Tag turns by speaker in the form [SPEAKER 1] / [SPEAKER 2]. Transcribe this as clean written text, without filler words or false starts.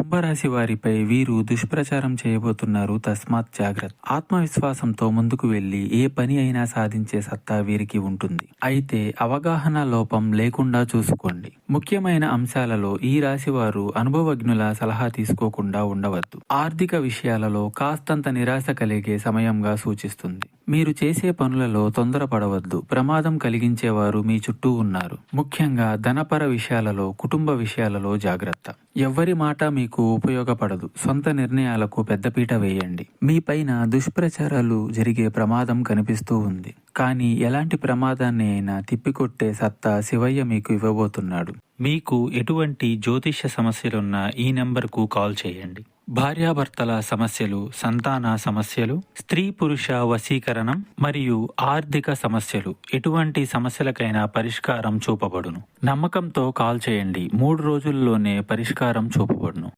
[SPEAKER 1] కుంభరాశి వారిపై వీరు దుష్ప్రచారం చేయబోతున్నారు, తస్మాత్ జాగ్రత్త. ఆత్మవిశ్వాసంతో ముందుకు వెళ్లి ఏ పని అయినా సాధించే సత్తా వీరికి ఉంటుంది. అయితే అవగాహన లోపం లేకుండా చూసుకోండి. ముఖ్యమైన అంశాలలో ఈ రాశి వారు అనుభవజ్ఞుల సలహా తీసుకోకుండా ఉండవద్దు. ఆర్థిక విషయాలలో కాస్తంత నిరాశ కలిగే సమయంగా సూచిస్తుంది. మీరు చేసే పనులలో తొందరపడవద్దు. ప్రమాదం కలిగించేవారు మీ చుట్టూ ఉన్నారు. ముఖ్యంగా ధనపర విషయాలలో, కుటుంబ విషయాలలో జాగ్రత్త. ఎవ్వరి మాట మీకు ఉపయోగపడదు. సొంత నిర్ణయాలకు పెద్దపీట వేయండి. మీ పైన దుష్ప్రచారాలు జరిగే ప్రమాదం కనిపిస్తూ ఉంది. కానీ ఎలాంటి ప్రమాదాన్ని అయినా తిప్పికొట్టే సత్తా శివయ్య మీకు ఇవ్వబోతున్నాడు. మీకు ఎటువంటి జ్యోతిష్య సమస్యలున్నా ఈ నెంబర్కు కాల్ చేయండి. భార్యాభర్తల సమస్యలు, సంతాన సమస్యలు, స్త్రీ పురుష వశీకరణం మరియు ఆర్థిక సమస్యలు, ఎటువంటి సమస్యలకైనా పరిష్కారం చూపబడును. నమ్మకంతో కాల్ చేయండి. 3 రోజుల్లోనే పరిష్కారం చూపబడును.